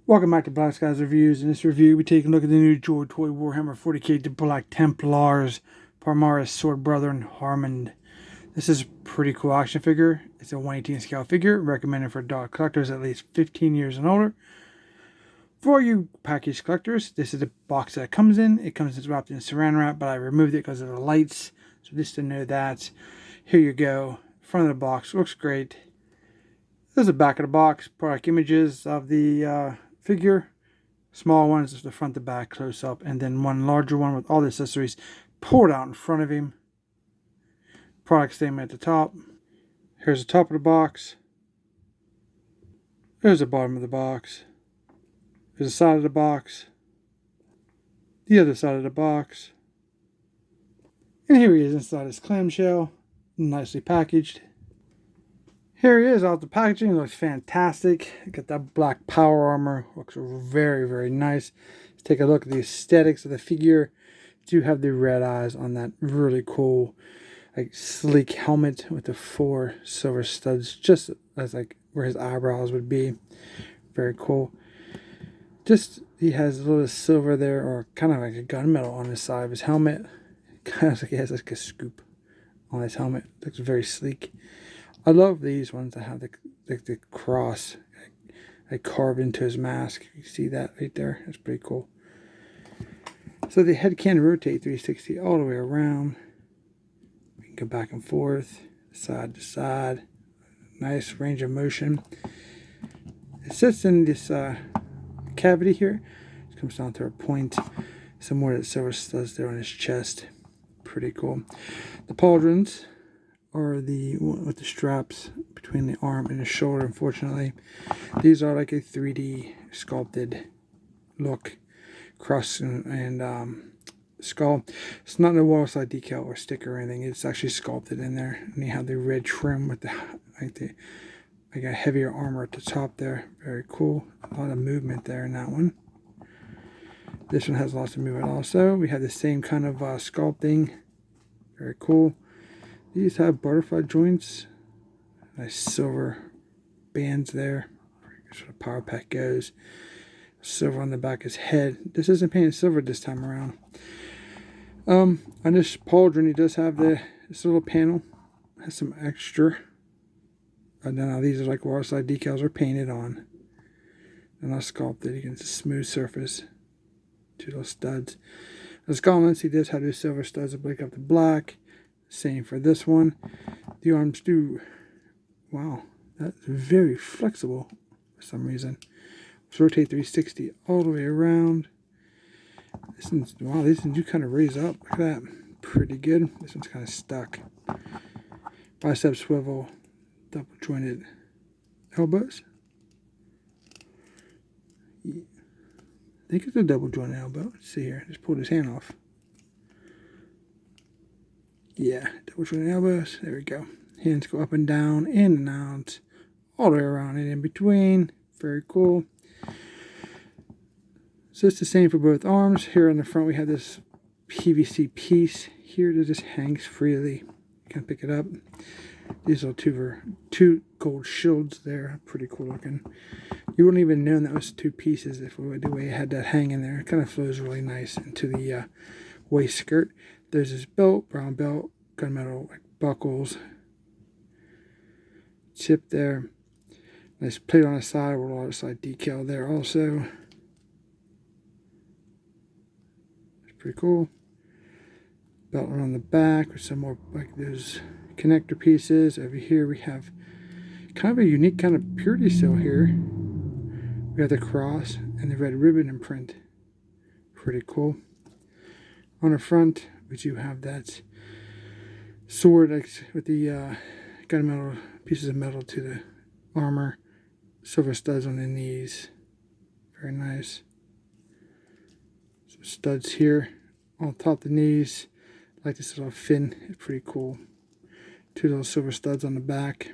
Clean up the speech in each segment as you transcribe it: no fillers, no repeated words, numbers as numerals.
Welcome back to Black Skies Reviews. In this review, we take a look at the new Joytoy Warhammer 40k, the Black Templars Primaris Sword Brethren Harmund. This is a pretty cool action figure. It's a 1/18 scale figure, recommended for dog collectors at least 15 years and older. For you package collectors, this is the box that it comes in. It comes wrapped in saran wrap, but I removed it because of the lights. So just to know that. Here you go. Front of the box looks great. There's the back of the box, product images of the figure. Small ones, the front to back close up, and then one larger one with all the accessories poured out in front of him. Product statement at the top. Here's the top of the box. There's the bottom of the box. There's the side of the box. The other side of the box. And here he is inside his clamshell, nicely packaged. Here he is out the packaging. Looks fantastic. Got that black power armor. Looks very, very nice. Let's take a look at the aesthetics of the figure. Do have the red eyes on that really cool, like sleek helmet with the 4 silver studs, just as like where his eyebrows would be. Very cool. Just he has a little silver there, or kind of like a gunmetal on the side of his helmet. Kind of like he has like a scoop on his helmet. Looks very sleek. I love these ones that have the cross like carved into his mask. You see that right there? That's pretty cool. So the head can rotate 360 all the way around. We can go back and forth, side to side. Nice range of motion. It sits in this cavity here. It comes down to a point. Some more of that silver studs there on his chest. Pretty cool. The pauldrons are the one with the straps between the arm and the shoulder. Unfortunately, these are like a 3D sculpted look, cross and skull. It's not a wall side decal or sticker or anything. It's actually sculpted in there, and you have the red trim with the like a heavier armor at the top there. Very cool. A lot of movement there in that one. This one has lots of movement also. We have the same kind of sculpting. Very cool. These have butterfly joints. Nice silver bands there. That's where the power pack goes. Silver on the back of his head. This isn't painted silver this time around. On this pauldron, he does have this little panel. Has some extra. And then these are like waterside decals are painted on. They're not sculpted. You can see smooth surface. 2 little studs. The gauntlets, he does have these silver studs that break up the black. Same for this one. The arms do, wow, that's very flexible for some reason. Let's rotate 360 all the way around. This one's, wow, these ones do kind of raise up like that. Pretty good. This one's kind of stuck. Bicep swivel, double jointed elbows. Yeah. I think it's a double jointed elbow. Let's see here. Just pulled his hand off. Yeah, double jointed elbows. There we go. Hands go up and down, in and out, all the way around and in between. Very cool. So it's the same for both arms. Here on the front we have this PVC piece. Here it just hangs freely. You can pick it up. These are two gold shields there. Pretty cool looking. You wouldn't even know that was 2 pieces if the way it had that hang in there. It kind of flows really nice into the waist skirt. There's this belt, brown belt, gunmetal like buckles, chip there. Nice plate on the side with a lot of side decal there also. It's pretty cool. Belt on the back with some more like those connector pieces. Over here we have kind of a unique kind of purity seal here. We have the cross and the red ribbon imprint. Pretty cool. On the front, we do have that sword with the gunmetal pieces of metal to the armor, silver studs on the knees. Very nice. Some studs here on top of the knees, like this little fin. It's pretty cool. 2 little silver studs on the back.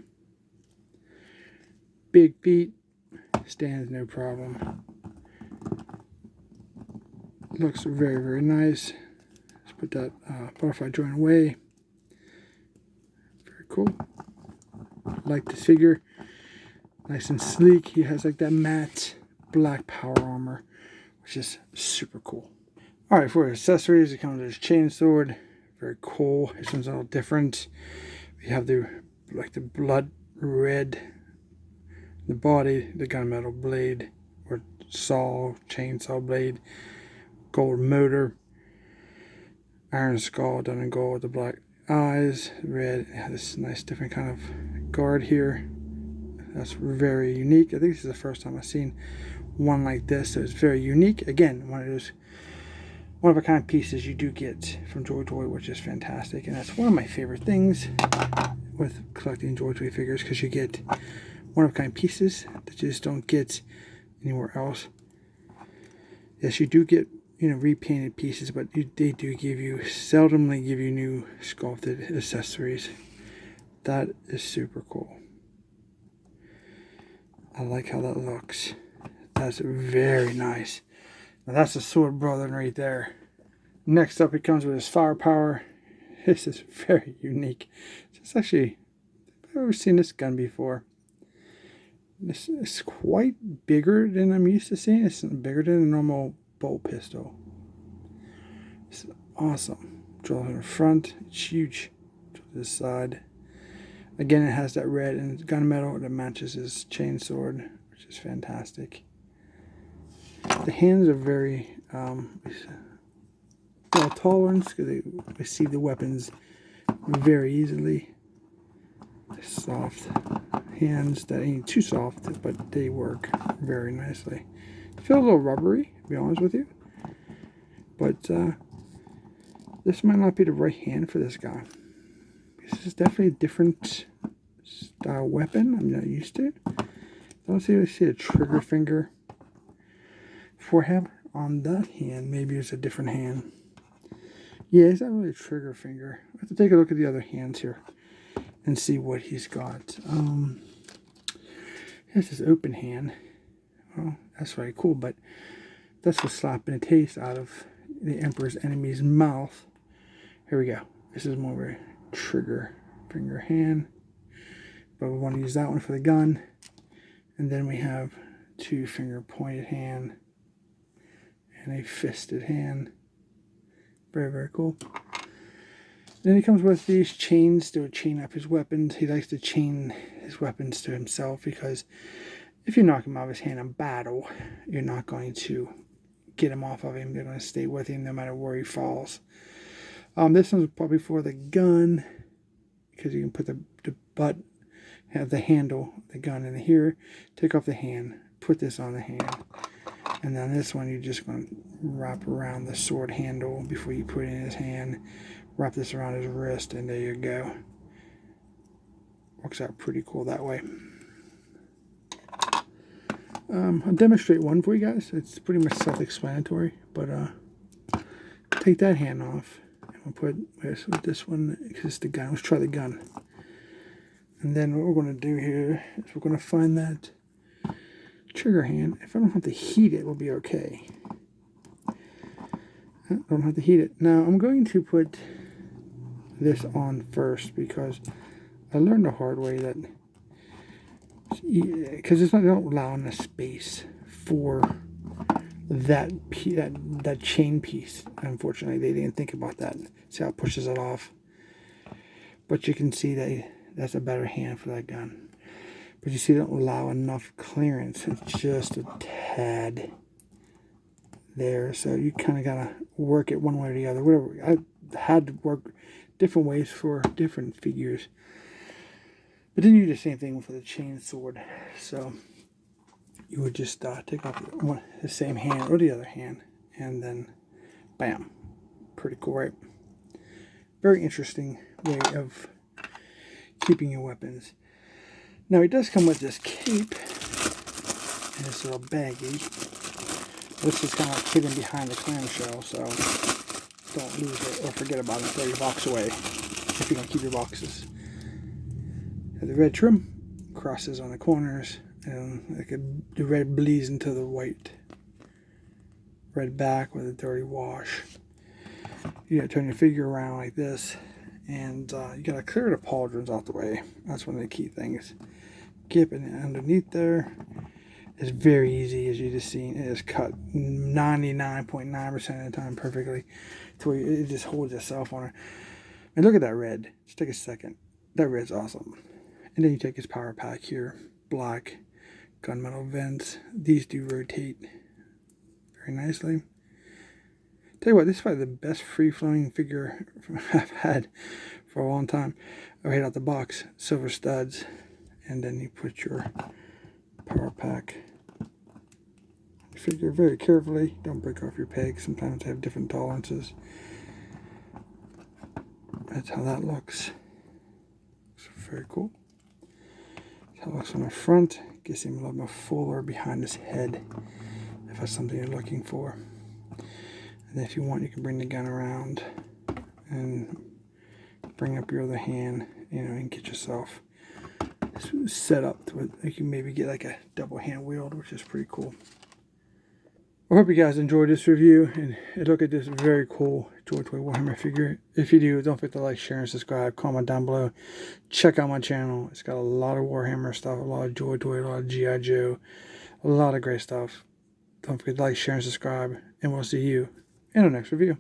Big feet, stands no problem. Looks very, very nice. Put that butterfly joint away. Very cool. Like this figure. Nice and sleek. He has like that matte black power armor, which is super cool. All right, for accessories, it comes with this chain sword. Very cool. This one's a little different. We have the blood red, the body, the gunmetal blade or chainsaw blade, gold motor, iron skull done in gold, the black eyes, red. It has this nice different kind of guard here. That's very unique. I think this is the first time I've seen one like this, so it's very unique. Again, one of those one-of-a-kind pieces you do get from Joytoy, which is fantastic, and that's one of my favorite things with collecting Joytoy figures, because you get one-of-a-kind pieces that you just don't get anywhere else. Yes, you do get, you know, repainted pieces, but they do seldomly give you new sculpted accessories. That is super cool. I like how that looks. That's very nice. Now that's a sword brother right there. Next up, it comes with his firepower. This is very unique. It's actually, I've never seen this gun before. This is quite bigger than I'm used to seeing. It's bigger than a normal bolt pistol. It's awesome. Draws in the front. It's huge. To this side. Again, it has that red and gunmetal that matches his chain sword, which is fantastic. The hands are very well tolerance, because they see the weapons very easily. Soft hands that ain't too soft, but they work very nicely. Feel a little rubbery, to be honest with you, but this might not be the right hand for this guy. This is definitely a different style weapon I'm not used to. I don't see a trigger finger for him on that hand. Maybe it's a different hand. Yeah, it's not really a trigger finger. I have to take a look at the other hands here and see what he's got. This is open hand. Well, that's very cool, but that's what's slapping a taste out of the Emperor's enemy's mouth. Here we go. This is more of a trigger finger hand, but we want to use that one for the gun. And then we have two finger pointed hand and a fisted hand. Very, very cool. Then he comes with these chains to chain up his weapons. He likes to chain his weapons to himself, because if you knock him out of his hand in battle, you're not going to get him off of him. They're going to stay with him no matter where he falls. This one's probably for the gun, because you can put the butt, have the handle, the gun in here, take off the hand, put this on the hand, and then this one you're just going to wrap around the sword handle before you put it in his hand. Wrap this around his wrist, and there you go. Works out pretty cool that way. I'll demonstrate one for you guys. It's pretty much self-explanatory, but take that hand off, and we'll put this one, because it's the gun. Let's try the gun. And then what we're going to do here is we're going to find that trigger hand. If I don't have to heat it, we'll be okay. I don't have to heat it. Now I'm going to put this on first, because I learned the hard way that, because it's not, they don't allow enough space for that chain piece. Unfortunately, they didn't think about that. See how it pushes it off. But you can see that that's a better hand for that gun. But you see, they don't allow enough clearance. It's just a tad there. So you kind of gotta work it one way or the other. Whatever. I had to work different ways for different figures. But then you do the same thing for the chain sword. So you would just take off the same hand or the other hand, and then bam. Pretty cool, right? Very interesting way of keeping your weapons. Now he does come with this cape and this little baggie. This is kind of hidden behind the clamshell, so don't lose it or forget about it. Throw your box away if you don't keep your boxes. The red trim crosses on the corners, and the red bleeds into the white. Red back with a dirty wash. You gotta turn your figure around like this, and you gotta clear the pauldrons out the way. That's one of the key things. Keep it underneath there, It's very easy, as you just seen. It is cut 99.9% of the time perfectly to where it just holds itself on it. And look at that red. Just take a second. That red's awesome. And then you take his power pack here. Black gunmetal vents. These do rotate very nicely. Tell you what, this is probably the best free-flowing figure I've had for a long time. Right out the box. Silver studs. And then you put your power pack figure very carefully. Don't break off your pegs. Sometimes they have different tolerances. That's how that looks. It's very cool. That's how it looks on the front. Gives him a little more fuller behind his head, if that's something you're looking for. And then if you want, you can bring the gun around and bring up your other hand, you know, and get yourself set up to it. You can maybe get like a double hand wield, which is pretty cool. I hope you guys enjoyed this review and look at this very cool Joytoy Warhammer figure. If you do, don't forget to like, share, and subscribe. Comment down below. Check out my channel. It's got a lot of Warhammer stuff, a lot of Joytoy, a lot of G.I. Joe, a lot of great stuff. Don't forget to like, share, and subscribe, and we'll see you in the next review.